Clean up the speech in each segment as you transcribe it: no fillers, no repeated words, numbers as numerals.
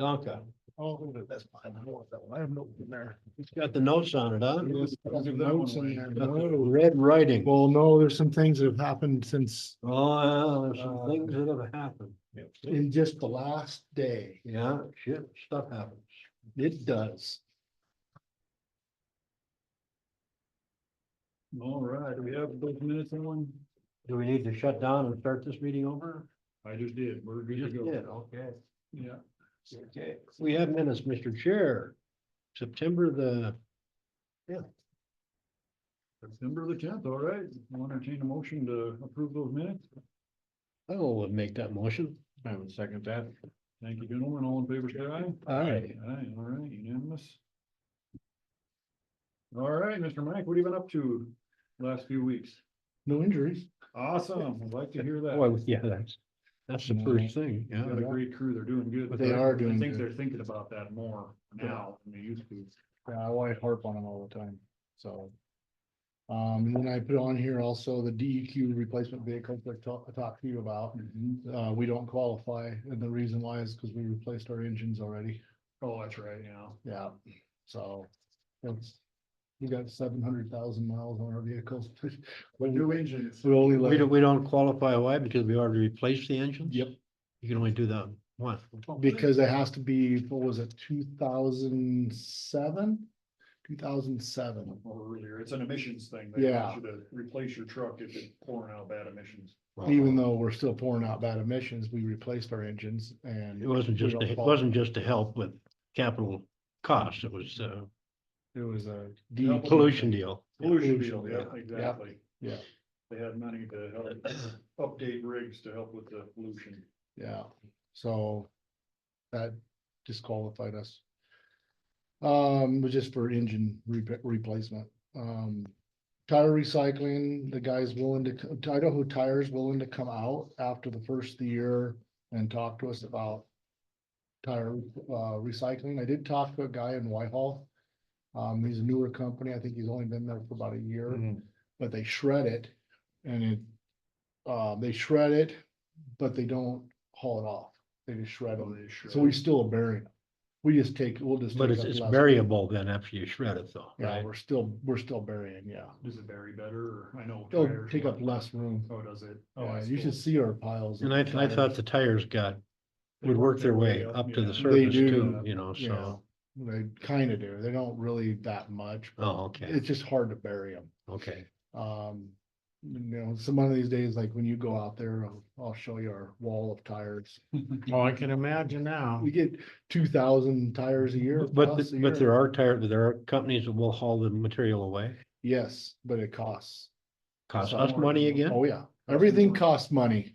Donka. Oh, that's mine. I want that one. I have notes in there. It's got the notes on it, huh? Yes, got the notes in there. Got the No. red writing. Well, no, there's some things that have happened since Oh, yeah, there's some things that have happened. in just the last day. Yeah, shit, stuff happens. It does. All right, do we have those minutes in one? Do we need to shut down and start this meeting over? I just did, we're good to Just go. did, okay. Yeah, Okay, we have minutes, Mr. Chair. September the, September the 10th, all right. I'll entertain a motion to approve those minutes. I will would make that motion. I would second that. Thank you, gentlemen. All in favor, say aye. Aye. Aye, all right, unanimous. All right, Mr. Mike, what have you been up to last few weeks? No injuries. Awesome, I'd like to hear that. Well, yeah, that's the first thing, You've got a yeah. great crew, they're doing good. They are I doing think good. they're thinking about that more now than they used to. Yeah, I want to harp on them all the time, so. And then I put on here also the DEQ replacement vehicles that I talked to you about. We don't qualify, and the reason why is because we replaced our engines already. Oh, that's right, yeah. Yeah, so. We got 700,000 miles on our vehicles. With new engines. We only let. We don't qualify, why? Because we already replaced the engines? Yep, You can only do that once. because it has to be, what was it, 2007? 2007. Or earlier, it's an emissions thing. They Yeah. want you to replace your truck if it's pouring out bad emissions. Even though we're still pouring out bad emissions, we replaced our engines and. It wasn't we just, don't it fall- wasn't just to help with capital costs, it was It was a. Help with pollution deal. Pollution Pollution, deal, yeah, yeah. exactly. Yeah, They had money to help update rigs to help with the pollution. yeah, so that disqualified us. Was just for engine replacement. Tire recycling, the guy's willing to, Idaho Tire's willing to come out after the first of the year and talk to us about tire, recycling. I did talk to a guy in Whitehall. He's a newer company. I think he's only been there for about a year, but they shred it and they shred it, but they don't haul it off. They just shred them. So we still are burying them. We just we'll just. But take it's up less- variable then after you shred it though, Yeah, right? we're still burying, yeah. Does it vary better, or I know. It'll tires take up work. less room. Oh, does it? Oh, Yeah, I you should suppose. see our piles. And of I thought tires. the tires would work their way up to the yeah. surface do, too, you know, Yeah, so, they kind of do. They don't really that much. But oh, okay, it's just hard to bury them. okay. Some of these days, like when you go out there, I'll show you our wall of tires. Oh, I can imagine now. We get 2,000 tires a year. But, plus a but year. there are companies that will haul the material away. Yes, but it costs. Cost Some us more money than- again? Oh, yeah. Everything more. costs money.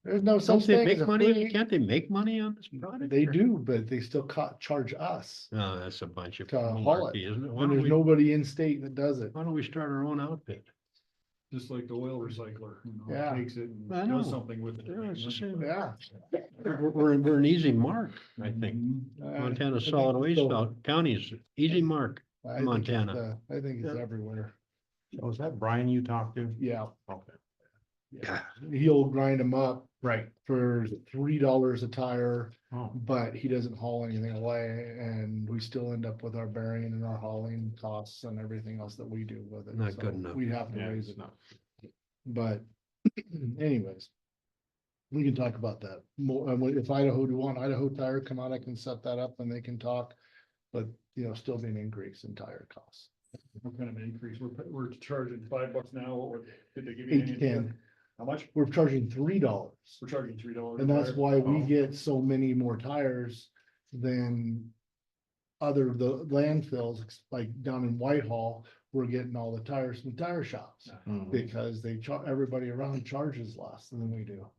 There's no Don't such they thing make as a money? free. Can't they make money on this product? They or- do, but they still charge us. No, that's a bunch of To haul it. malarkey, isn't it? And there's nobody in state that does it. Why don't we start our own outfit? Just like the oil recycler, Yeah. takes it I and know. does something with it. Yeah, it's the same. Yeah. We're an easy mark, I think. Mhm. Montana I Solid think Waste so. County's easy mark. I think it's, Montana. I think it's Yeah. everywhere. Was that Brian you talked to? Yeah. Okay. Yeah. He'll grind them up Right. for $3 a tire, Oh, but he doesn't haul anything away, and we still end up with our burying and our hauling costs and everything else that we do with it. Not So good enough. We'd have to yeah, raise it's it, not. but anyways. We can talk about that more, if Idaho, do want Idaho Tire come out, I can set that up and they can talk. But, still be an increase in tire costs. What kind of an increase? We're charging $5 now, or did they give you? any idea? 8.10, How much? we're charging $3. We're charging $3. And that's why we Oh. get so many more tires than the landfills, like down in Whitehall, we're getting all the tires from tire shops. Mhm. Because everybody around charges less than we do.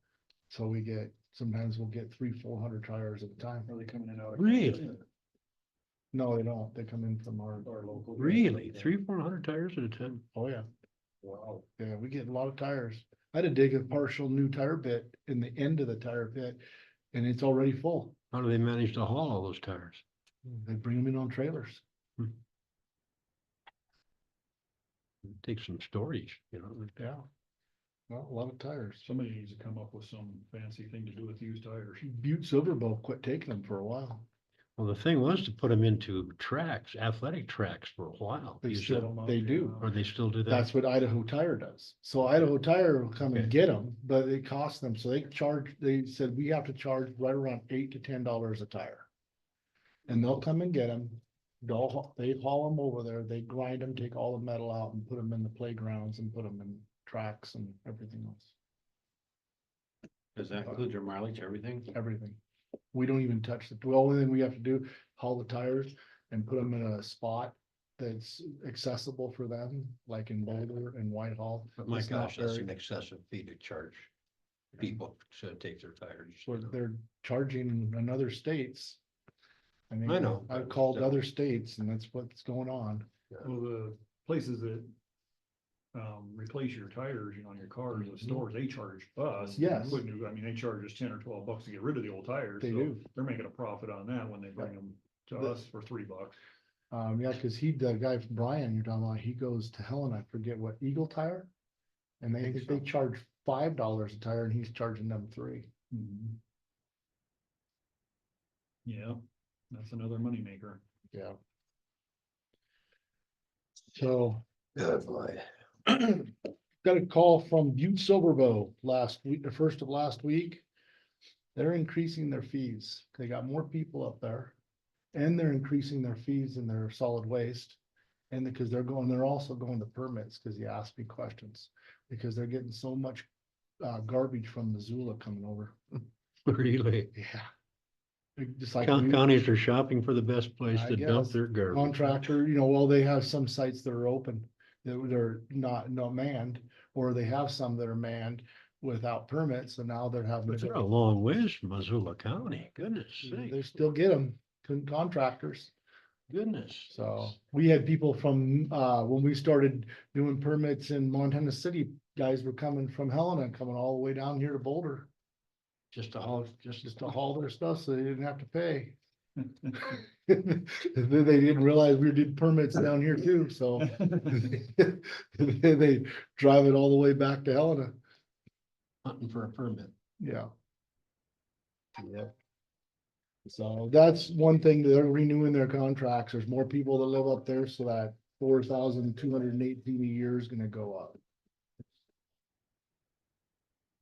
So sometimes we'll get 300-400 tires at a time. Are they coming in out? of- Really? No, they don't, they come in from our, Our local. Really? 300-400 tires at a time? oh yeah, Wow. yeah, we get a lot of tires. I had to dig a partial new tire bit in the end of the tire pit, and it's already full. How do they manage to haul all those tires? They bring them in on trailers. Take some storage, you know? Yeah. Well, a lot of tires. Somebody needs to come up with some fancy thing to do with used tires. Butte Silverbow quit taking them for a while. Well, the thing was to put them into tracks, athletic tracks for a while. They You still- said- they do. Or they still do that? That's what Idaho Tire does. So Idaho Tire will come and Okay. get them, but it costs them, so they said we have to charge right around $8 to $10 a tire. And they'll come and get them, they haul them over there, they grind them, take all the metal out and put them in the playgrounds and put them in tracks and everything else, Does that include your mileage, everything? everything. We don't even touch the only thing we have to do, haul the tires and put them in a spot that's accessible for them, like in Boulder and Whitehall. But my It's not gosh, that's very- an excessive fee to charge people to take their tires. So they're charging in other states. I mean, I know, I've but called still. other states and that's what's going on. Well, the places that replace your tires, on your cars, the stores, they charge us. Yes. Wouldn't you? I mean, they charge us 10 or 12 bucks to get rid of the old tires. They so do. They're making a profit on that when they bring them to The- us for $3. Yeah, cause the guy from Brian, you're talking about, he goes to hell and I forget what, Eagle Tire? And they Think think they so. charge $5 a tire and he's charging them $3. Yeah, that's another moneymaker. Yeah. So. Good boy. Got a call from Butte Silverbow last week, the first of last week. They're increasing their fees. They got more people up there. And they're increasing their fees in their solid waste. And because they're also going to permits, because he asked me questions, because they're getting so much garbage from Missoula coming over. Really? Yeah. Just like Counties are shopping for the best place I to dump guess. their garbage. contractor, well, they have some sites that are open, that they're not manned, or they have some that are manned without permits, so now they're having But to. they're a long ways from Missoula County. Goodness They sake, still get them, contractors. goodness. So we had people from, when we started doing permits in Montana City, guys were coming from Helena, coming all the way down here to Boulder, Just to haul, just to haul their stuff, so they didn't have to pay. Then they didn't realize we did permits down here too, so they drive it all the way back to Helena. hunting for a permit. Yeah. Yeah. So that's one thing, they're renewing their contracts. There's more people that live up there, so that 4,218 a year is gonna go up.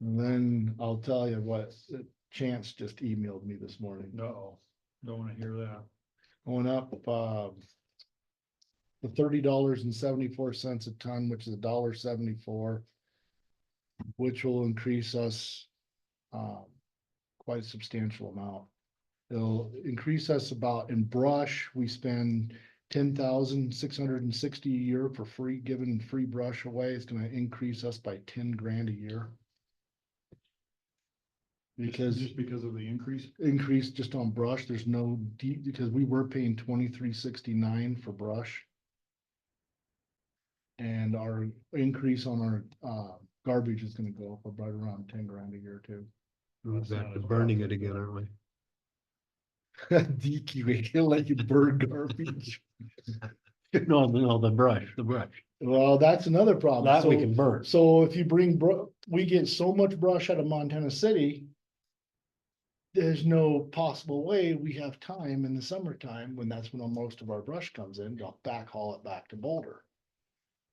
And then I'll tell you what, Chance just emailed me this morning. No, don't wanna hear that. Going up, the $30.74 a ton, which is $1.74. Which will increase us, quite a substantial amount. It'll increase us about, in brush, we spend 10,660 a year for free, giving free brush away. It's gonna increase us by 10 grand a year. Because Just because of the increase. increase just on brush, there's no deep, because we were paying 23.69 for brush. And our increase on our garbage is gonna go up right around 10 grand a year too. We're That's back not to as burning bad. it again, aren't we? DQ, he'll let you burn garbage. No, the brush. Well, that's another problem. That we So- can burn. So if you bring we get so much brush out of Montana City. There's no possible way we have time in the summertime, when that's when most of our brush comes in, to backhaul it back to Boulder.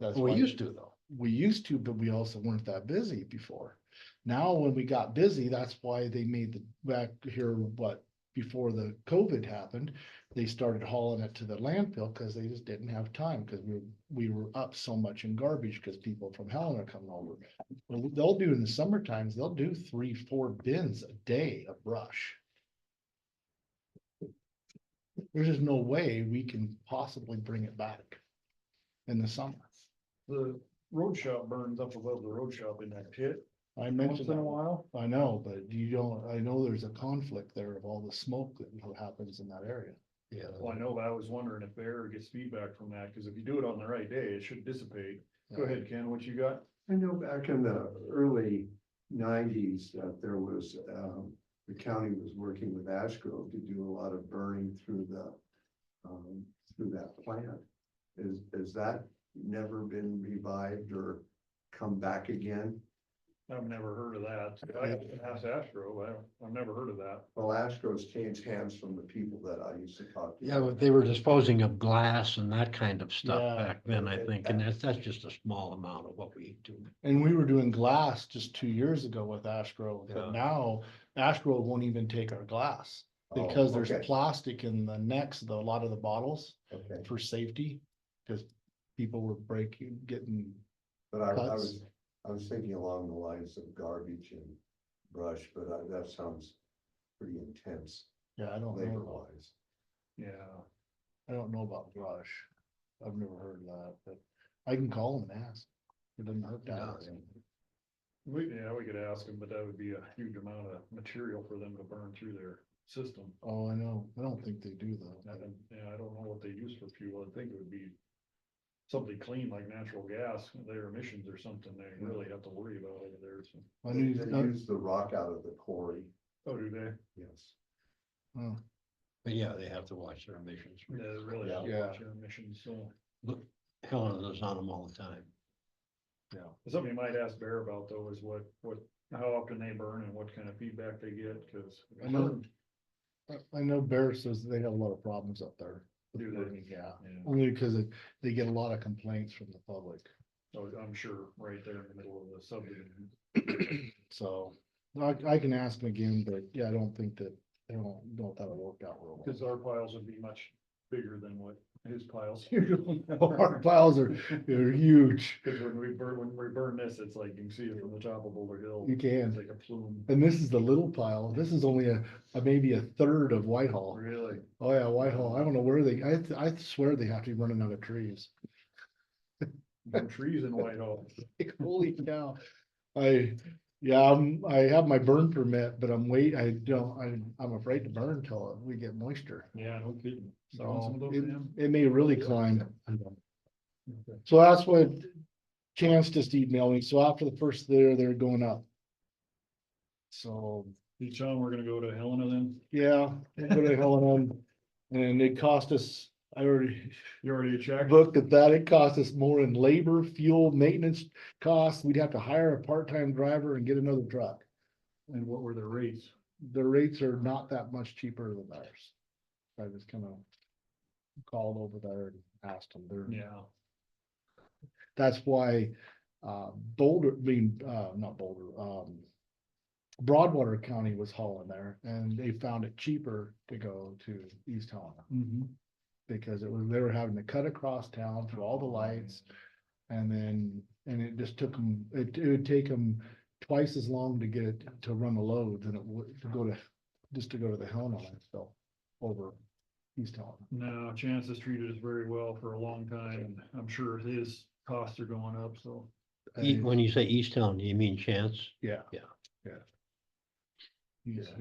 That's We why used to though. we used to, but we also weren't that busy before. Now, when we got busy, that's why they made the back here, before the COVID happened, they started hauling it to the landfill because they just didn't have time, because we were up so much in garbage because people from Helena are coming over. Well, they'll do in the summer times, they'll do 3-4 bins a day of brush. There's just no way we can possibly bring it back in the summer. The road shop burns up above the road shop in that pit I once mentioned in a that. while. I know, but you don't, I know there's a conflict there of all the smoke that happens in that area. Yeah. Well, I know, but I was wondering if the air gets feedback from that, cause if you do it on the right day, it should dissipate. Go ahead, Ken, what you got? I know back in the early nineties that there was, the county was working with Ash Grove to do a lot of burning through that plant. Is that never been revived or come back again? I've never heard of that. I asked Astro, I've never heard of that. Well, Astro's changed hands from the people that I used to talk to. Yeah, but they were disposing of glass and that kind of stuff Yeah. back then, I think, and that's just a small amount of what we do. And we were doing glass just 2 years ago with Astro, Yeah. but now Astro won't even take our glass. Oh, Because there's okay. plastic in the necks of a lot of the bottles Okay, for safety, because people were getting, but I Cuts. was thinking along the lines of garbage and brush, but that sounds pretty intense yeah, I don't labor know. wise. Yeah. I don't know about brush. I've never heard of that, but I can call them and ask. It doesn't hurt to Yeah. ask. We could ask them, but that would be a huge amount of material for them to burn through their system. Oh, I know. I don't think they do though. I don't know what they use for fuel. I think it would be something clean like natural gas, their emissions or something they really have to worry about over there, so. I knew, They use the rock out of the quarry, Oh, do they? yes. oh, But yeah, they have to watch their emissions. Yeah, they really have to Yeah. watch their emissions, so. Look, Helen is on them all the time. yeah. Something you might ask Bear about though is how often they burn and what kind of feedback they get, cause. I know. I know Bear says they have a lot of problems up there. with Do they? burning, Yeah, Yeah. only because they get a lot of complaints from the public. So I'm sure right there in the middle of the subdivision. So I can ask them again, but yeah, I don't think that, I don't know if that'll work out real well. Cause our piles would be much bigger than what his piles usually Our piles they're huge. Cause when we burn this, it's like, you can see it from the top of Boulder Hill. You can. It's like a plume. And this is the little pile. This is only a maybe a third of Whitehall. Really? Oh yeah, Whitehall. I don't know where I swear they have to be running out of trees. No trees in Whitehall. Like, holy cow. I have my burn permit, but I'm afraid to burn till we get moisture. Yeah, no kidding. You want some So of those, Sam? it may really climb. Okay. So that's what Chance just emailed me. So after the first they're going up. So, You tell them we're gonna go to Helena then? yeah, we'll go to Helena, and it cost us, I already You already checked? looked at that. It cost us more in labor, fuel, maintenance costs. We'd have to hire a part-time driver and get another truck. And what were the rates? The rates are not that much cheaper than ours. I just kind of called over there and asked them. Yeah. That's why, Boulder, not Boulder, Broadwater County was hauling there, and they found it cheaper to go to East Helena. Mm-hmm. Because they were having to cut across town through all the lights. And it just took them, it would take them twice as long to get it to run a load than it would to go to the Helena landfill over East Helena. No, Chance has treated us very well for a long time, and I'm sure his costs are going up, so. When you say East Town, you mean Chance? Yeah. Yeah. Yeah.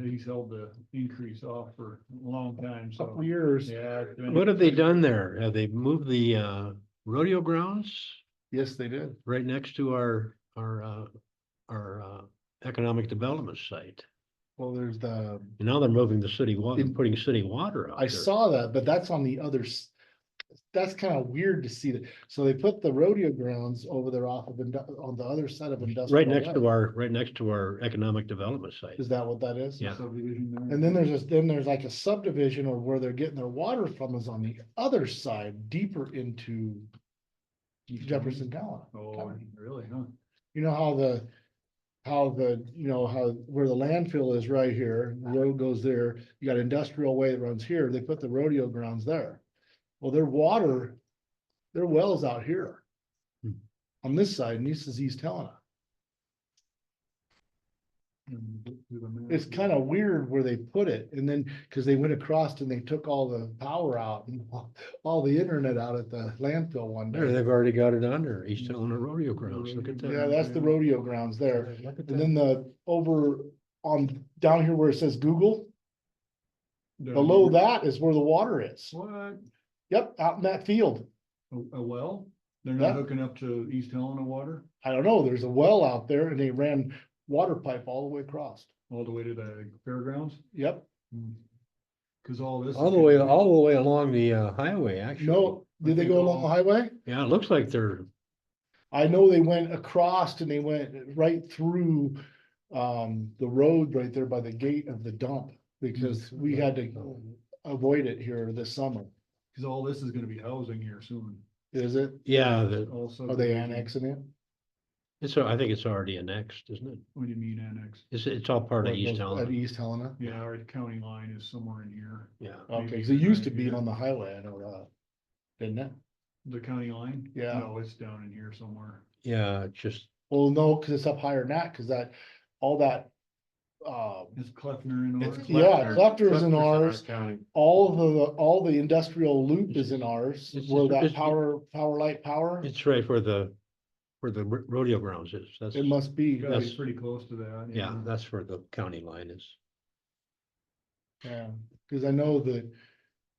He's held the increase off for a long time, so. Couple years. Yeah. it's been- What have they done there? Have they moved the rodeo grounds Yes, they did. right next to our economic development site? Well, there's the, And now they're moving the city water, In- putting city water out I there. saw that, but that's on the other, that's kind of weird to see that. So they put the rodeo grounds over there on the other side of industrial. Right next to Way. right next to our economic development site. Is that what that is? Yeah. Subdivision there. And then there's like a subdivision or where they're getting their water from is on the other side, deeper into Jefferson County. Oh, really, huh? You know how where the landfill is right here, the road goes there, you got industrial way that runs here, they put the rodeo grounds there. Well, their wells out here. Hmm. On this side, and this is East Helena. It's kind of weird where they put it, and then, cause they went across and they took all the power out and all the internet out at the landfill one There, day. they've already got it under East Helena Rodeo Grounds. Look at that. Yeah, that's the rodeo grounds there. Look at And that. then over down here where it says Google, below that is where the water is. What? Yep, out in that field. A well? They're Yeah. not hooking up to East Helena water I don't know, there's a well out there and they ran water pipe all the way across. all the way to the fairgrounds? Yep, Cause all this. All the way along the highway, actually. no, did they go along the highway? Yeah, it looks like they're I know they went across and they went right through the road right there by the gate of the dump, because we had to avoid it here this summer. Cause all this is gonna be housing here soon. Is it? Yeah, All Are they subdivision. annexing it? I think it's already annexed, isn't it? What do you mean annex? It's all part of Or East those- At Helena. East Helena? Yeah, our county line is somewhere in here. Yeah, Okay, Maybe 'cause it used to right be here. on the highway, I know that, didn't it? The county line? Yeah. No, it's down in here somewhere. yeah, it's just, Well, no, cause it's up higher than that, cause all that, Is Kleffner in It's ours? Yeah, Klefter's in our ours. County. all the industrial loop is in ours, It's- where that it's- power, it's right where the rodeo grounds is. That's, it must be. Gotta be That's- pretty close to that. yeah, that's where the county line is. Yeah, cause I know that,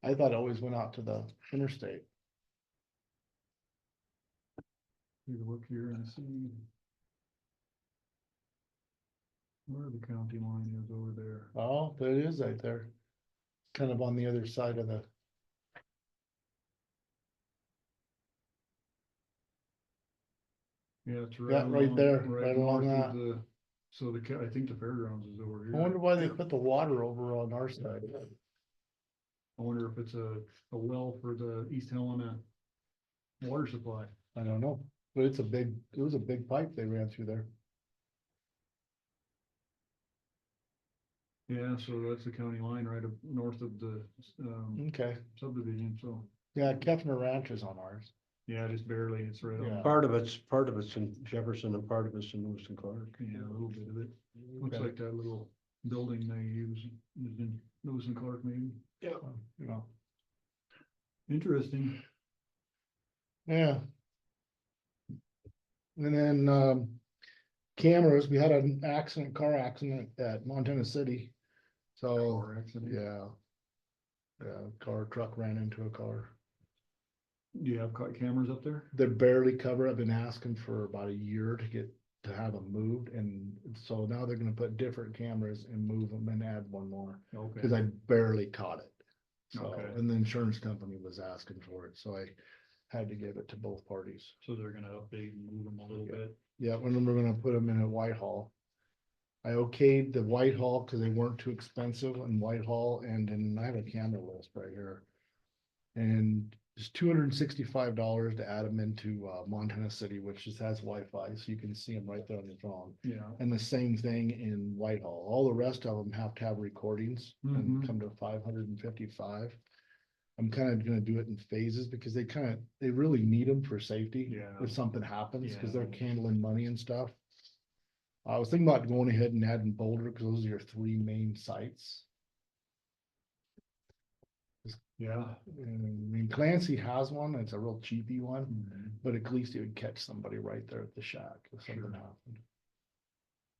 I thought it always went out to the interstate. Take a look here and see. Where the county line is over there. Oh, there it is right there. Kind of on the other side of the, Yeah, it's Yeah, right there, right along north of that. the- So I think the fairgrounds is over here. I wonder why they put the water over on our side. I wonder if it's a well for the East Helena water supply. I don't know, but it was a big pipe they ran through there. Yeah, so that's the county line right up north of the Okay, subdivision, so, yeah, Kefner Ranch is on ours. yeah, just barely, it's right Yeah. on, Part of it's in Jefferson and part of it's in Lewis and Clark. yeah, a little bit of it. Looks Okay. like that little building they use is in Lewis and Clark maybe. You know, Interesting. yeah. And then, cameras, we had an car accident at Montana City. So, Car accident. yeah. Yeah, truck ran into a car. Do you have cameras up there? They're barely covered. I've been asking for about a year to have them moved, and so now they're gonna put different cameras and move them and add one more, Okay. cause I barely caught it. So, Okay. and the insurance company was asking for it, so I had to give it to both parties. So they're gonna update and move them a little bit. Yeah, when we're gonna put them in at Whitehall. I okayed the Whitehall because they weren't too expensive in Whitehall, and then I have a camera list right here. And it's $265 to add them into Montana City, which just has Wi-Fi, so you can see them right there on your phone. Yeah. And the same thing in Whitehall. All the rest of them have to have recordings and Mhm. come to 555. I'm kind of gonna do it in phases because they really need them for safety. Yeah. If something happens, because they're Yeah. handling money and stuff. I was thinking about going ahead and adding Boulder, because those are your three main sites. Yeah. And I mean, Clancy has one, it's a real cheapy one, Mhm. but at least it would catch somebody right there at the shack if something Sure. happened.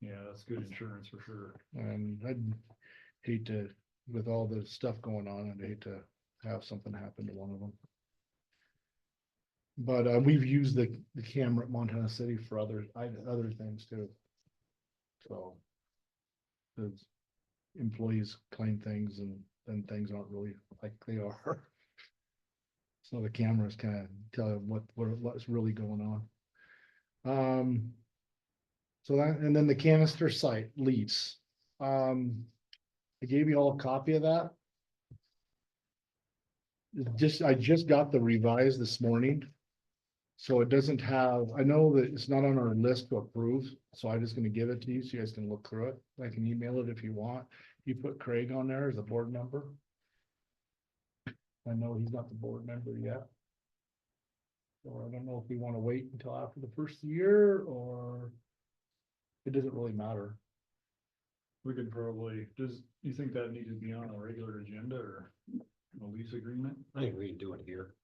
Yeah, that's good insurance for sure. And I'd hate to, with all the stuff going on, I'd hate to have something happen to one of them. But we've used the camera at Montana City for other things too. So. The employees claim things and then things aren't really like they are. So the cameras kind of tell you what's really going on. So that, and then the canister site lease. I gave you all a copy of that. I just got the revised this morning. So it doesn't have, I know that it's not on our list to approve, so I'm just gonna give it to you so you guys can look through it. I can email it if you want. You put Craig on there as a board member. I know he's not the board member yet. Or I don't know if we wanna wait until after the first year, or it doesn't really matter. We could probably, you think that needs to be on a regular agenda or a lease agreement? I think we can do it here.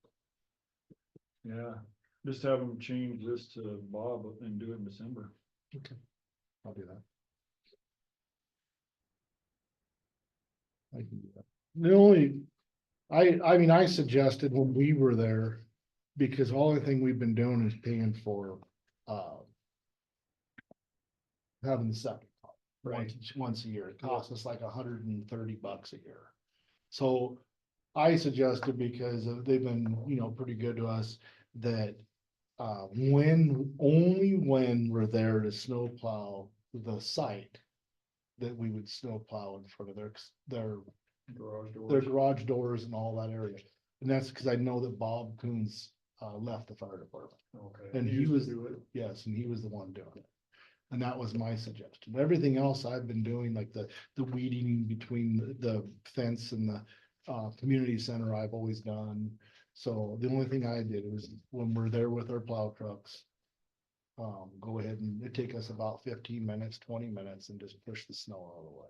Yeah, just have them change this to Bob and do it in December. I'll do that. I can do that. The only, I mean, I suggested when we were there, because all the thing we've been doing is paying for, having the septic. Once a year, it costs us like $130 a year. So I suggested, because they've been, pretty good to us, that only when we're there to snow plow the site. That we would snow plow in front of their Garage their doors. garage doors and all that area. And that's because I know that Bob Coons left the fire department. Okay. And he used to was, do it. yes, and he was the one doing it. And that was my suggestion. Everything else I've been doing, like the weeding between the fence and the community center, I've always done. So the only thing I did was when we're there with our plow trucks. Go ahead and it'd take us about 15 minutes, 20 minutes and just push the snow out of the way.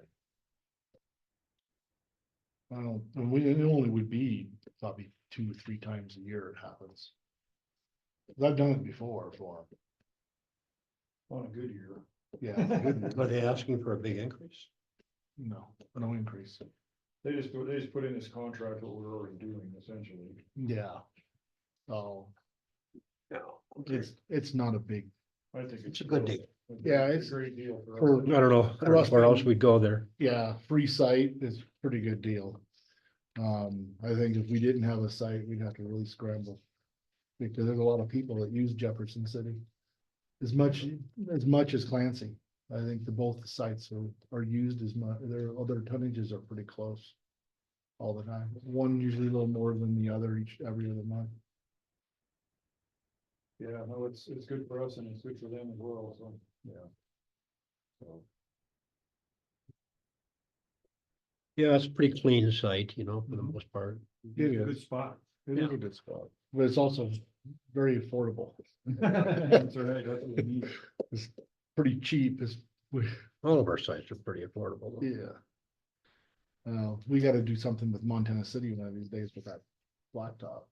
I don't, and it only would be probably 2 or 3 times a year it happens. 'Cause I've done it before for 'em. On a good year. Yeah, good. Are they asking for a big increase? No increase. They just put in this contract what we're already doing essentially. Yeah. So No. it's not a big, I think It's a good deal. Yeah, it's- a great deal for for- us. I don't know For us where else being- we'd go there. yeah, free site is a pretty good deal. I think if we didn't have a site, we'd have to really scramble. Because there's a lot of people that use Jefferson City. As much as Clancy. I think both the sites are used as much, their other tonnages are pretty close. All the time, one usually a little more than the other every other month. Yeah, no, it's good for us and it's good for them as well, so. Yeah. So, Yeah, it's a pretty clean site, you know, for the most part. It is. Good spot. it is a good spot, but it's also very affordable. That's all right, that's what we need. It's pretty cheap, All of our sites are pretty affordable. though. yeah. We gotta do something with Montana City one of these days with that blacktop.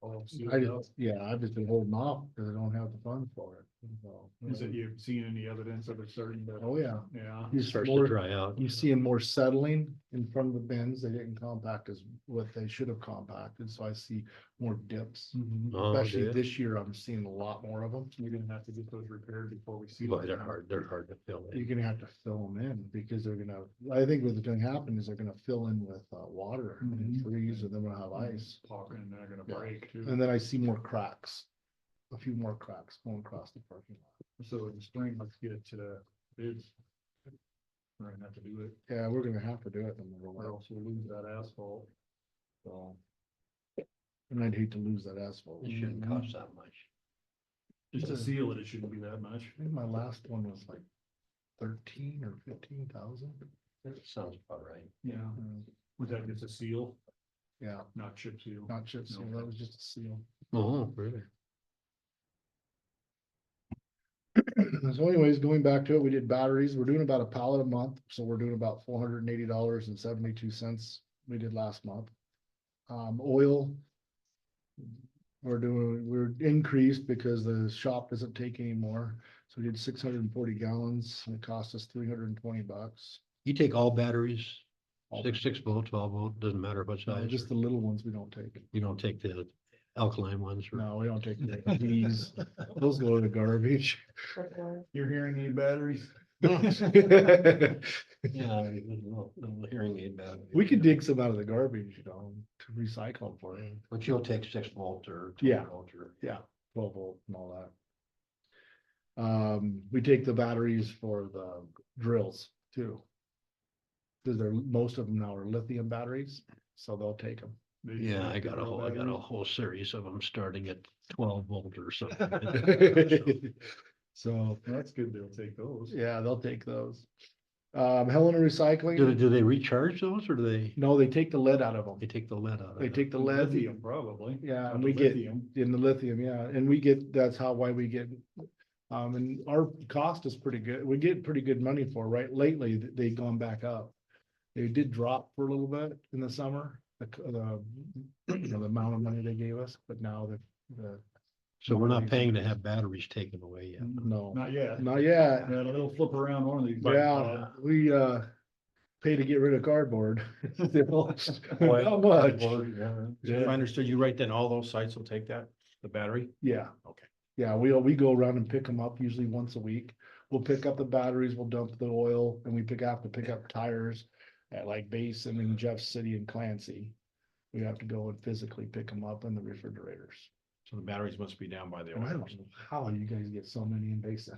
Oh, I've just been holding off because I don't have the funds for it. So, Is it, you've seen any evidence of it starting to? Oh, yeah. Yeah. It starts to dry out. You seeing more settling in front of the bins. They didn't compact as what they should have compacted, so I see more dips. Oh, Especially do you? this year, I'm seeing a lot more of them. We're gonna have to get those repaired before we see. Boy, them. they're hard to fill You're in. gonna have to fill them in because I think what's gonna happen is they're gonna fill in with water and Mhm. freeze, and then we'll have ice. Talking and they're gonna Yeah. break too. And then I see more cracks. A few more cracks going across the parking lot. So in the spring, let's get it to the bids. We're gonna have to do it, Yeah, we're gonna have to do it no matter or what. else we'll lose that asphalt. So, And I'd hate to lose that asphalt. It shouldn't cost that much. just to seal it, it shouldn't be that much. I think my last one was like 13 or 15,000. That sounds about right. Yeah. Was that just a seal, Yeah, not chip seal? not chip seal, that was just a seal. Oh, really? So anyways, going back to it, we did batteries, we're doing about a pallet a month, so we're doing about $480.72 we did last month. Oil. We're increased because the shop doesn't take anymore, so we did 640 gallons, and it cost us $320. You take all batteries, All 6 volt, 12 volt, doesn't matter what No, size. just the little ones we don't take. You don't take the alkaline ones or? No, we don't take these, those go to the garbage. Your hearing aid batteries? Yeah, little hearing aid battery. We could dig some out of the garbage, to recycle them for you. But you'll take 6 volt or Yeah. 12 volt or. 12 volt and all that. We take the batteries for the drills too. Cause most of them now are lithium batteries, so they'll take them. Yeah, I got a whole series of them starting at 12 volt or something. So, That's good, they'll take those. yeah, they'll take those. Helena Recycling, Do they recharge those or do they no, they take the lead out of them. they take the lead out of They it? take the lead. Lithium, probably. Yeah, Not and the we get lithium. in the lithium, yeah, and that's why we get. And our cost is pretty good. We get pretty good money for, right? Lately, they've gone back up. They did drop for a little bit in the summer, the amount of money they gave us, but now the, So we're not paying to have batteries taken away yet. no, Not yet. not yet. Yeah, they'll flip around one of these. Yeah, we, pay to get rid of cardboard. Oil, Not much. If I understood you right, then all those sites will take that, the battery? Yeah. Okay. Yeah, we go around and pick them up usually once a week. We'll pick up the batteries, we'll dump the oil, and we have to pick up tires at like Basin and Jeff City and Clancy. We have to go and physically pick them up in the refrigerators. So the batteries must be down by the And I oil. don't know how you guys get so many in Basin.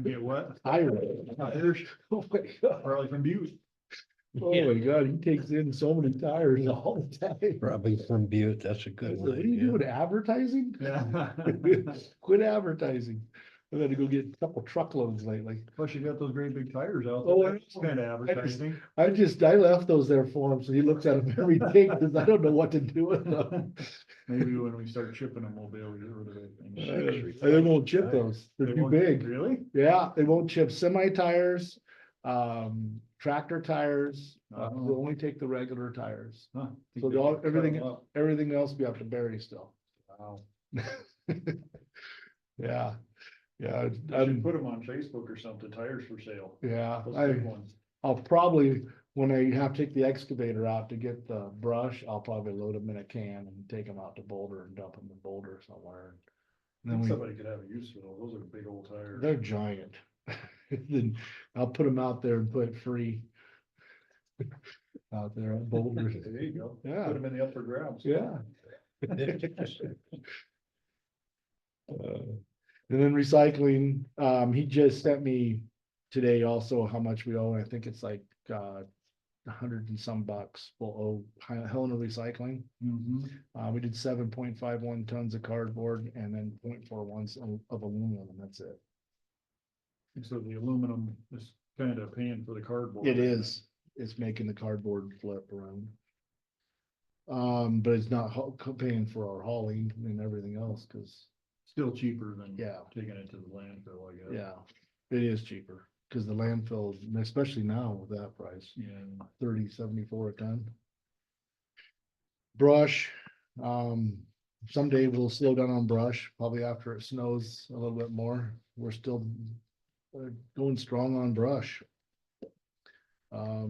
Get what? Tires. Tires, Oh my God. probably from Butte. Oh my God, he takes in so many tires all the time. Probably from Butte, that's a I good said, one. what are you doing, advertising? Yeah. Quit advertising. I've had to go get a couple truckloads lately. Plus you got those great big tires out Oh, there. I That's kind of advertising. I left those there for him, so he looks at them every day, because I don't know what to do with them. Maybe when we start shipping them, we'll be able to get rid of it. They won't chip those, they're They too won't- big. Really? Yeah, they won't chip semi tires, tractor tires, Oh. they'll only take the regular tires. Huh. So Think they all- cut 'em everything- up. Everything else be up to Barry still. Wow. Yeah, yeah, I should I'm, put them on Facebook or something, tires for sale. yeah, Those big I, ones. I'll probably, when I have to take the excavator out to get the brush, I'll probably load them in a can and take them out to Boulder and dump them in Boulder somewhere. I And then think we, somebody could have a use for those. Those are big old tires. they're giant. Then I'll put them out there and put it free. Out there on Boulder. There you go. Yeah. Put them in the upper grabs. Yeah. And then recycling, he just sent me today also how much we owe. I think it's like, $100 and some bucks we'll owe Helena Recycling. Mhm. We did 7.51 tons of cardboard and then 0.41 of aluminum, and that's it. And so the aluminum is kind of paying for the cardboard. It is, it's making the cardboard flip around. But it's not paying for our hauling and everything else, cause Still cheaper than yeah, taking it to the landfill, I guess. yeah, it is cheaper. Cause the landfill, especially now with that price, Yeah. 74 a ton. Brush, someday we'll slow down on brush, probably after it snows a little bit more. We're still going strong on brush.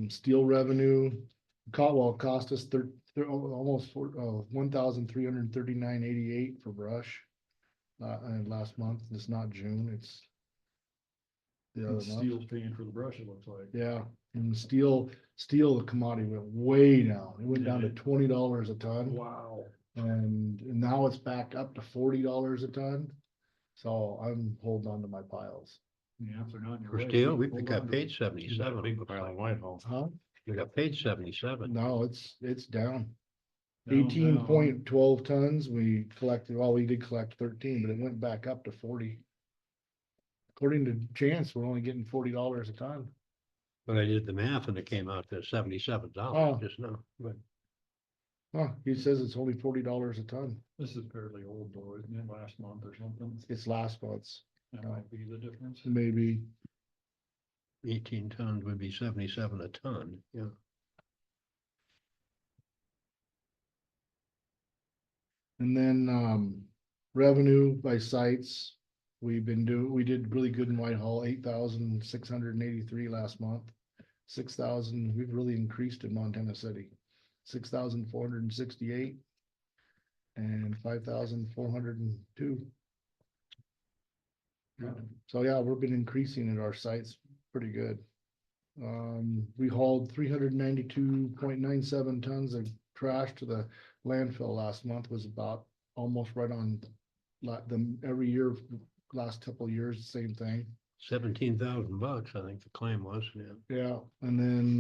Steel revenue, cost us almost $1,339.88 for brush. And last month, it's not June, it's the other And month. steel's paying for the brush, it looks like. Yeah, and steel, the commodity went way down. It went down to Did it? $20 a ton. Wow. And now it's back up to $40 a ton. So I'm holding on to my piles. Yeah, if they're not in your For way, steel, we hold got on to paid it. Not a 77. big pile of Whitehall. Huh? We got paid 77. No, it's down. Down, 18.12 tons. We collected, well, we did collect 13, but it went back up to 40. According to Chance, we're only getting $40 a ton. But I did the math and it came out to $77 Oh. just now, but Huh, he says it's only $40 a ton. This is fairly old though, isn't it? Last month or something. It's last month's, That might be the difference. maybe. 18 tons would be 77 a ton, yeah. And then, revenue by sites, we did really good in Whitehall, 8,683 last month. 6,000, we've really increased in Montana City, 6,468. And 5,402. So yeah, we've been increasing at our sites pretty good. We hauled 392.97 tons of trash to the landfill last month, was about almost right on every year, last couple of years, same thing. $17,000, I think the claim was, yeah. Yeah, and then,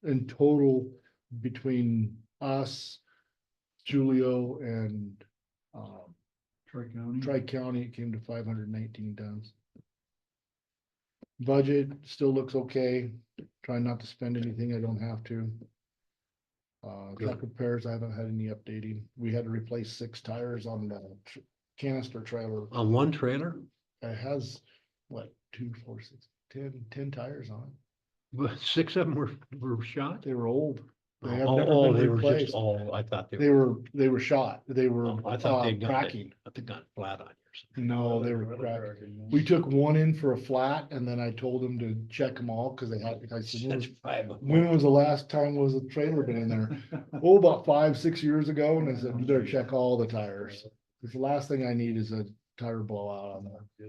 in total, between us, Julio and, Tri-County. Tri-County, it came to 519 tons. Budget still looks okay, trying not to spend anything I don't have to. Truck repairs, I haven't had any updating. We had to replace 6 tires on the canister trailer. On one trailer, It has, what, 2, 4, 6, 10 tires on it. but 6 of them were shot? They were old. They have Oh, never oh, been they were just, replaced. oh, I thought They were shot. They were, Oh, I thought they'd got cracking. I think got flat on you or something. No, they were cracking. We took one in for a flat and then I told them to check them all because they had, I said, That's 5 of them. when was the last time was a trailer been in there? Oh, about 5, 6 years ago. And I said, you better check all the tires. Cause the last thing I need is a tire blowout on there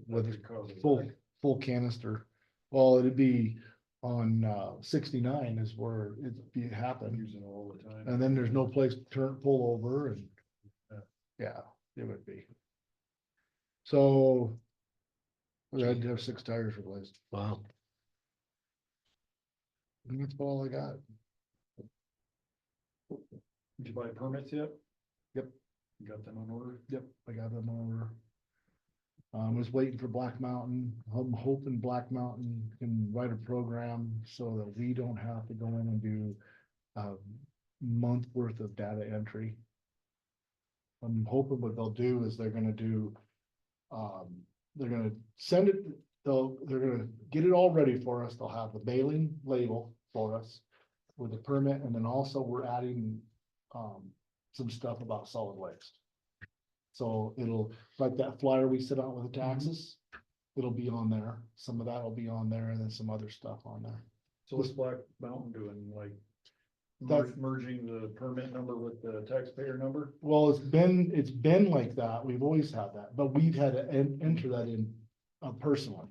with full canister. Well, it'd be on 69 is where it'd be happen. Using it all the time. And then there's no place to pull over and Yeah, it would be. So. We had to have 6 tires replaced. Wow. And that's all I got. Did you buy permits yet? Yep. You got them on order? Yep, I got them over. Was waiting for Black Mountain. I'm hoping Black Mountain can write a program so that we don't have to go in and do a month worth of data entry. I'm hoping what they'll do is they're gonna do, they're gonna send it, they're gonna get it all ready for us. They'll have the mailing label for us with the permit, and then also we're adding, some stuff about solid waste. So it'll, like that flyer we sent out with the taxes, it'll be on there. Some of that will be on there and then some other stuff on there. So what's Black Mountain doing, like That's- merging the permit number with the taxpayer number? Well, it's been like that. We've always had that, but we've had to enter that in, personally.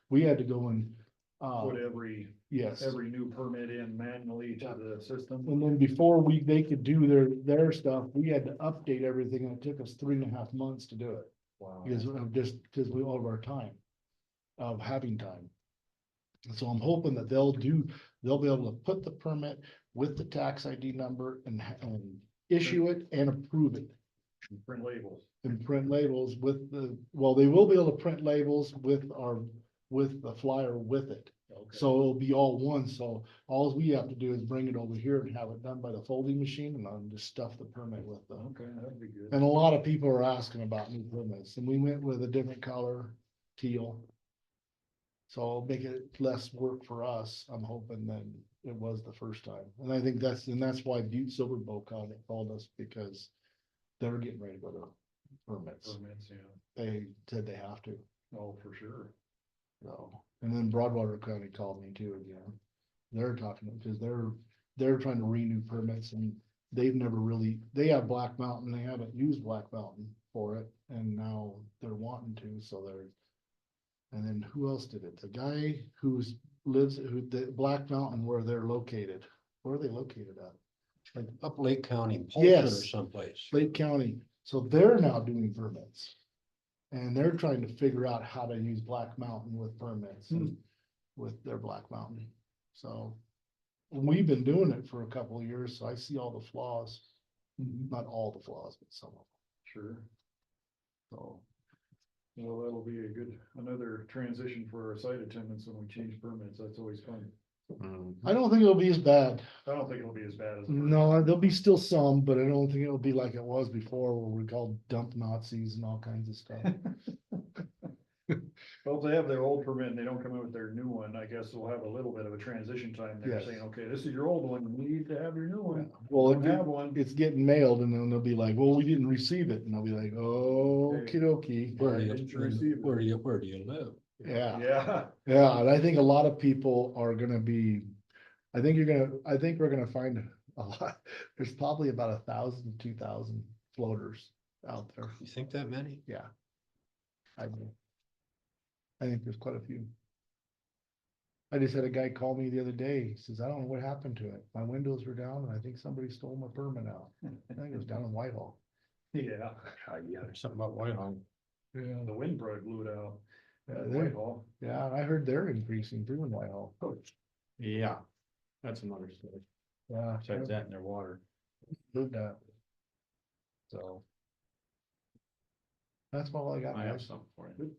We had to go and, Put every yes. new permit in manually to the system? And then before they could do their stuff, we had to update everything, and it took us 3.5 months to do it. Wow. Because we, all of our time, of having time. And so I'm hoping that they'll be able to put the permit with the tax ID number and issue it and approve it. Print labels. And print labels with they will be able to print labels with the flyer with it. Okay. So it'll be all one, so all we have to do is bring it over here and have it done by the folding machine, and I'll just stuff the permit with them. Okay, that'd be good. And a lot of people are asking about new permits, and we went with a different color, teal. So it'll make it less work for us, I'm hoping, than it was the first time. And I think that's why Butte Silver Bow called us, because they were getting ready to go to permits. Permits, yeah. They said they have to, Oh, for sure. so. And then Broadwater County called me too again. They're talking, because they're trying to renew permits, and they've never really, they have Black Mountain, they haven't used Black Mountain for it, and now they're wanting to, so they're. And then who else did it? The guy the Black Mountain, where they're located, where are they located at? Like up Lake County, Polson or Yes. someplace. Lake County, so they're now doing permits. And they're trying to figure out how to use Black Mountain with permits and with their Black Mountain, so. We've been doing it for a couple of years, so I see all the flaws, not all the flaws, but some of them, Sure. so. Well, that'll be another transition for our site attendants when we change permits. That's always fun. I don't think it'll be as bad. I don't think it'll be as bad as. No, there'll be still some, but I don't think it'll be like it was before, where we called dump Nazis and all kinds of stuff. Well, if they have their old permit and they don't come in with their new one, I guess we'll have a little bit of a transition time there Yes. saying, okay, this is your old one, you need to have your new one. Well, Don't have one. it's getting mailed, and then they'll be like, well, we didn't receive it, and I'll be like, oh, Okay. okey-dokey. Where do Didn't you receive it? where do you live? Yeah, Yeah. yeah, and I think a lot of people are gonna be, I think we're gonna find a lot, there's probably about 1,000, 2,000 floaters out there, You think that many? yeah. I think there's quite a few. I just had a guy call me the other day, he says, I don't know what happened to it, my windows were down, and I think somebody stole my permit out, I think it was down in Whitehall. Yeah. Yeah, there's something about Whitehall. Yeah. The wind probably blew it out. Yeah, At they're- Whitehall. Yeah, and I heard they're increasing too in Whitehall. Yeah, that's another story. Yeah. Besides that in their water. Heard that. So. That's all I got. I have guys. something for you.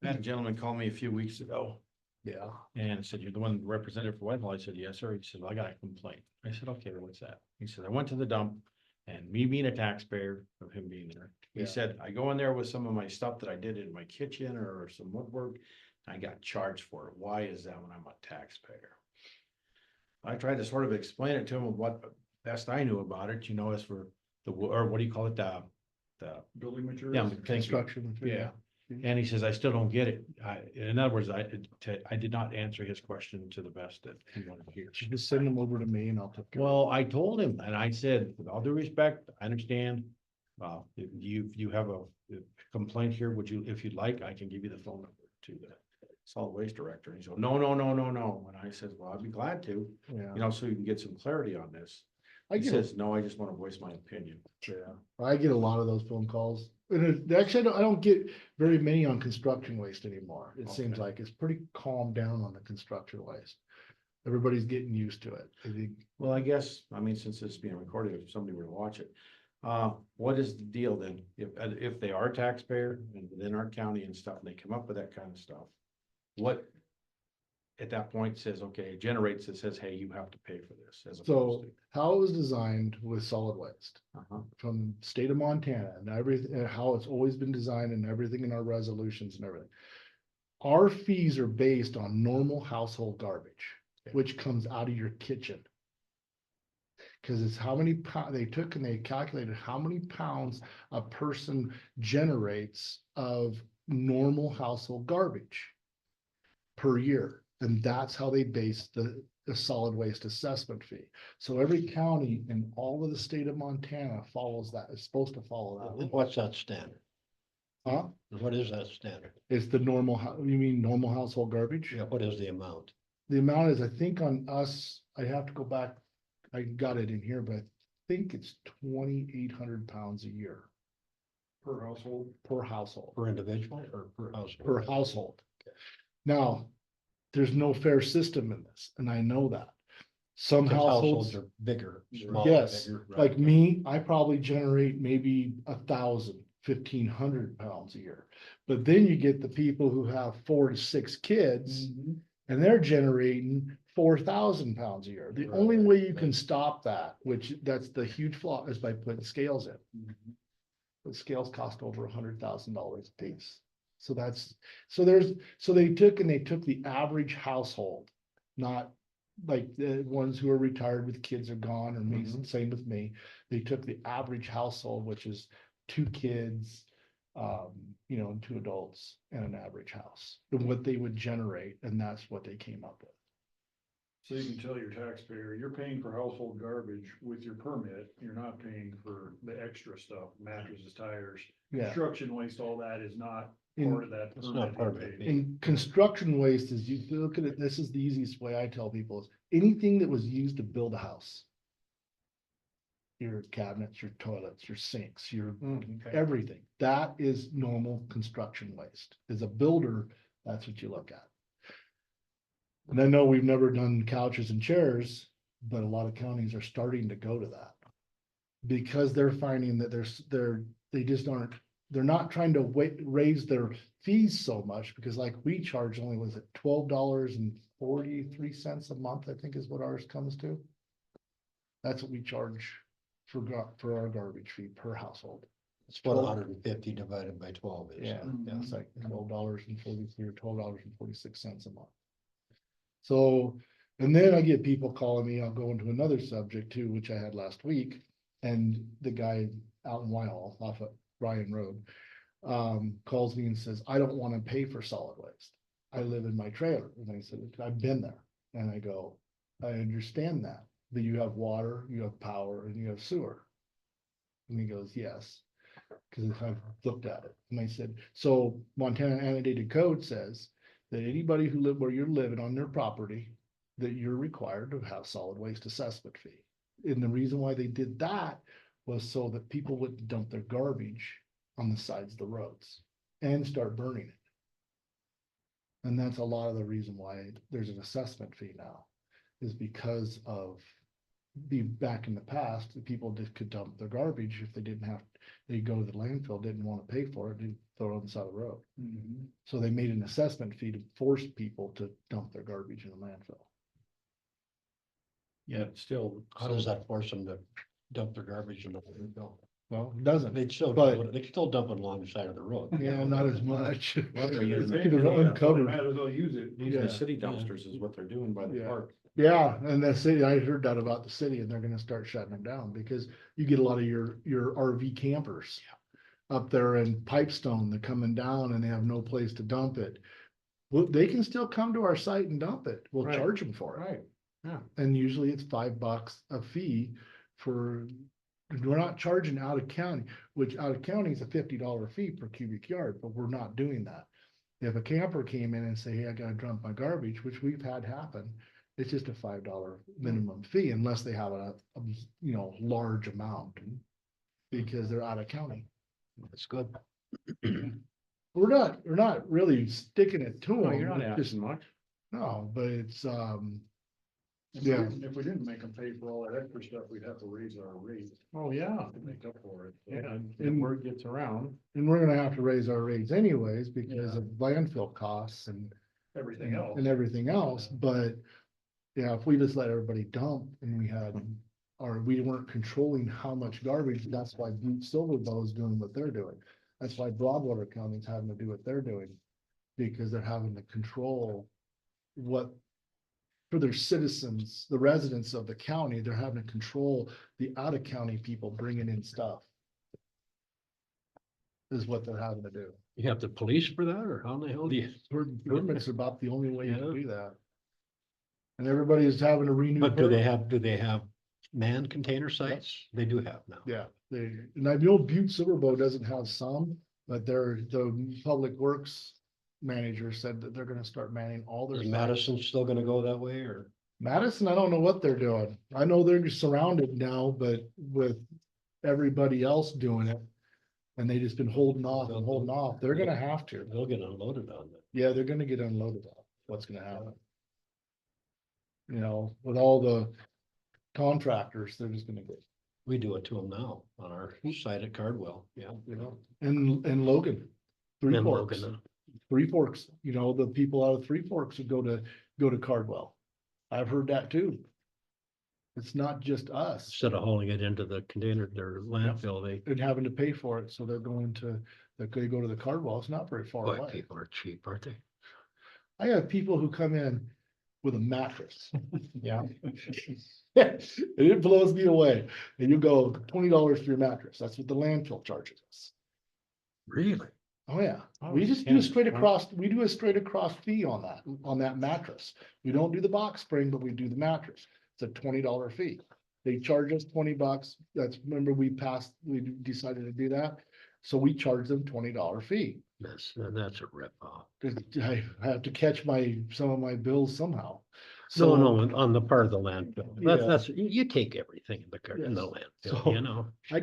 I had a gentleman call me a few weeks ago Yeah. and said, you're the one representative for Whitehall. I said, yes, sir. He said, well, I got a complaint. I said, okay, what's that? He said, I went to the dump and me being a taxpayer of him being there. He Yeah. said, I go in there with some of my stuff that I did in my kitchen or some woodwork. I got charged for it. Why is that when I'm a taxpayer? I tried to sort of explain it to him what best I knew about it, as for or what do you call it? The Building yeah, materials. thank you. Construction. Yeah. And he says, I still don't get it. In other words, I did not answer his question to the best that he wanted to hear. You just send them over to me and I'll take care of Well, I told him and I said, with all due respect, I understand. If you have a complaint here, if you'd like, I can give you the phone number to the solid waste director. And he said, no. And I said, well, I'd be glad to, it. Yeah. so you can get some clarity on this. I He get, says, no, I just want to voice my opinion. I get a lot of those phone calls. And actually, I don't get very many on construction waste anymore. It seems Okay. like it's pretty calmed down on the construction waste. Everybody's getting used to it. I think Well, I guess, I mean, since it's being recorded, if somebody were to watch it, what is the deal then? If they are a taxpayer and within our county and stuff, and they come up with that kind of stuff, what at that point says, okay, it generates, it says, hey, you have to pay for this as so. opposed to. How it was designed with solid waste Uh-huh. from the state of Montana and everything, how it's always been designed and everything in our resolutions and everything. Our fees are based on normal household garbage, which comes out of your kitchen. Cause it's how many they took and they calculated how many pounds a person generates of normal household garbage per year. And that's how they base the solid waste assessment fee. So every county in all of the state of Montana follows that, is supposed to follow that. What's that standard? Huh? What is that standard? It's the normal, you mean normal household garbage? Yeah, what is the amount? The amount is, I think on us, I have to go back, I got it in here, but I think it's 2,800 pounds a year Per household. per household, Per individual or per household? per household. Now, there's no fair system in this, and I know that. Some Because households, are bigger. smaller, yes, bigger, right. like me, I probably generate maybe 1,000, 1,500 pounds a year. But then you get the people who have 4 to 6 kids, and they're generating 4,000 pounds a year. The only Right, way you right. can stop that, which that's the huge flaw, is by putting scales in. But scales cost over $100,000 a piece. So that's, so they took the average household, not like the ones who are retired with kids are gone, or me, same with me. They took the average household, which is 2 kids, and 2 adults and an average house, and what they would generate, and that's what they came up with. So you can tell your taxpayer, you're paying for household garbage with your permit, you're not paying for the extra stuff, mattresses, tires. Yeah. Construction waste, all that is not In- part of that. It's not permit part you of it. paid. And construction waste is, you look at it, this is the easiest way I tell people, is anything that was used to build a house. Your cabinets, your toilets, your sinks, your everything, that is normal construction waste. As a builder, that's what you look at. And I know we've never done couches and chairs, but a lot of counties are starting to go to that. Because they're finding that they just aren't, they're not trying to raise their fees so much, because like we charge only, was it $12.43 a month, I think is what ours comes to. That's what we charge for our garbage fee per household. It's what 150 divided by 12 is. Yeah, Mhm. it's like $12.43 or $12.46 a month. So, and then I get people calling me, I'll go into another subject too, which I had last week. And the guy out in Whitehall off of Ryan Road, calls me and says, I don't want to pay for solid waste. I live in my trailer. And I said, I've been there. And I go, I understand that you have water, you have power, and you have sewer. And he goes, yes, because I've looked at it. And I said, so Montana annotated code says that anybody who live where you're living on their property, that you're required to have solid waste assessment fee. And the reason why they did that was so that people wouldn't dump their garbage on the sides of the roads and start burning it. And that's a lot of the reason why there's an assessment fee now, is because of back in the past, the people just could dump their garbage if they didn't have, they go to the landfill, didn't want to pay for it, they'd throw it on the side of the road. So they made an assessment fee to force people to dump their garbage in the landfill. Yeah, it's still. How does that force them to dump their garbage in the landfill? Well, it doesn't. They'd still, But- they still dump it along the side of the road. Yeah, not as much. Well, they're It's using- gonna uncover. Might as well use it. These are Yeah. city dumpsters is what they're doing by the Yeah. park. Yeah, and the city, I heard that about the city, and they're gonna start shutting them down, because you get a lot of your RV campers. Up there in Pipestone, they're coming down and they have no place to dump it. Well, they can still come to our site and dump it. We'll Right. charge them for it. Right, yeah. And usually it's $5 a fee for, we're not charging out of county, which out of county is a $50 fee per cubic yard, but we're not doing that. If a camper came in and say, hey, I gotta dump my garbage, which we've had happen, It's just a $5 minimum fee unless they have large amount. Because they're out of county. That's good. We're not really sticking it to them. No, you're not it's just- asking much. No, but it's, If we didn't make them pay for all that extra stuff, we'd have to raise our rate Oh, yeah. to make up for it. Yeah, And- and word gets around. and we're gonna have to raise our rates anyways because Yeah. of landfill costs and Everything else. and everything else, but yeah, if we just let everybody dump and we had, or we weren't controlling how much garbage, that's why Butte Silver Bow is doing what they're doing. That's why Broadwater County's having to do what they're doing, because they're having to control what for their citizens, the residents of the county, they're having to control the out-of-county people bringing in stuff. Is what they're having to do. You have the police for that, or how in the hell do you? Permits are about the only way you Yeah. can do that. And everybody is having to renew. But do permits. they have manned container sites? They do have now. Yeah, and I know Butte Silverbow doesn't have some, but the Public Works manager said that they're gonna start manning all their. Is sites. Madison still gonna go that way, or? Madison, I don't know what they're doing. I know they're surrounded now, but with everybody else doing it. And they just been holding off and holding off. They're gonna have to. They'll get unloaded on that. Yeah, they're gonna get unloaded off. What's gonna happen? With all the contractors, they're just gonna get, We do it to them now on our site at Cardwell, yeah. and Logan. Three And Forks, Logan, Three Forks, the people out of Three Forks would go to Cardwell. I've heard that too. It's not just us Instead of hauling it into the container, their landfill, they, and having to pay for it, so they go to the Cardwell. It's not very far boy, away. people are cheap, aren't they? I have people who come in with a mattress. Yeah. And it blows me away. And you go $20 for your mattress. That's what the landfill charges us. Really? Oh, yeah. Oh, We just do yeah. a straight across, we do a straight across fee on that mattress. We don't do the box spring, but we do the mattress. It's a $20 fee. They charge us $20. Remember we decided to do that. So we charge them $20 fee. That's a rip off. 'Cause I have to catch some of my bills somehow. No, So- no, on the part of the landfill. Yeah. That's, you take everything in the Yes. landfill, So- you know? I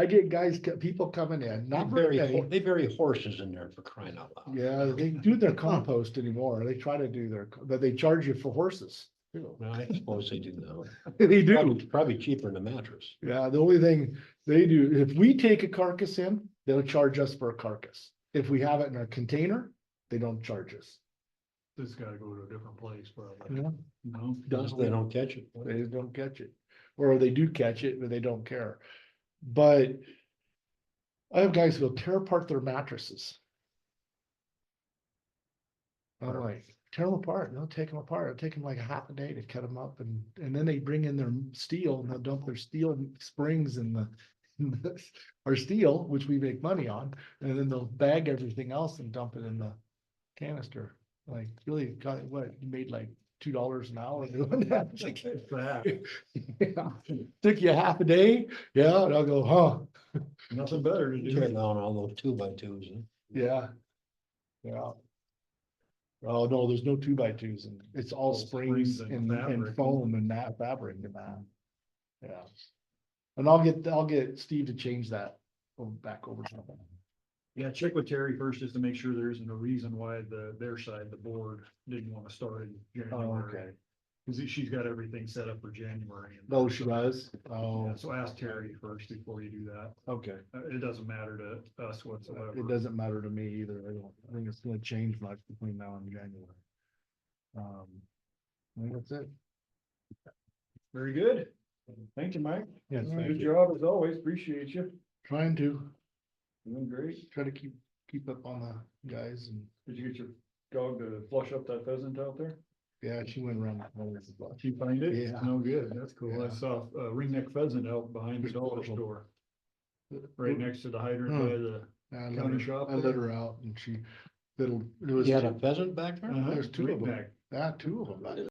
get people coming in, not very many. They bury horses in there for crying out loud. Yeah, they do their compost anymore. They try to do but they charge you for horses. too. Well, I suppose they do now. They do. Probably cheaper than a mattress. Yeah, the only thing they do, if we take a carcass in, they'll charge us for a carcass. If we have it in a container, they don't charge us. This gotta go to a different place, probably. Yeah. No. They don't catch it. They just don't catch it. Or they do catch it, but they don't care. But I have guys who'll tear apart their mattresses. I'm like, tear them apart. They'll take them apart. It'll take them like a half a day to cut them up and then they bring in their steel and they'll dump their steel springs in our steel, which we make money on, and then they'll bag everything else and dump it in the canister. Like, really got what, you made like $2 an hour doing that. It's like, yeah. Took you half a day? Yeah, and I'll go, huh? Nothing better to Tear do. down all those 2x2s. huh? Yeah. Yeah. Oh, no, there's no 2x2s and it's all All springs springs and and fabric. foam and that fabric and that. Yeah. And I'll get Steve to change that back over. to them. Yeah, check with Terry first, just to make sure there isn't a reason why their side, the board, didn't wanna start in Oh, January. okay. Cause she's got everything set up for January. Oh, she does? Oh, Yeah, so ask Terry first before you do that. okay. It doesn't matter to us whatsoever. It doesn't matter to me either. I think it's gonna change much between now and January. I think that's it. Very good. Thank you, Mike. Yes, thank Good you. job as always. Appreciate you. Trying to Doing great. try to keep up on the guys and, Did you get your dog to flush up that pheasant out there? yeah, she went around. the corner. Did you find it? Yeah. No, good. That's cool. I Yeah. saw a ringneck pheasant out behind the dollar store, right next to the hydrant by the. I let County her- shop I let there? her out and it was. You had a pheasant back there? Uh-huh, There's two of them. ringneck. Yeah, two of them.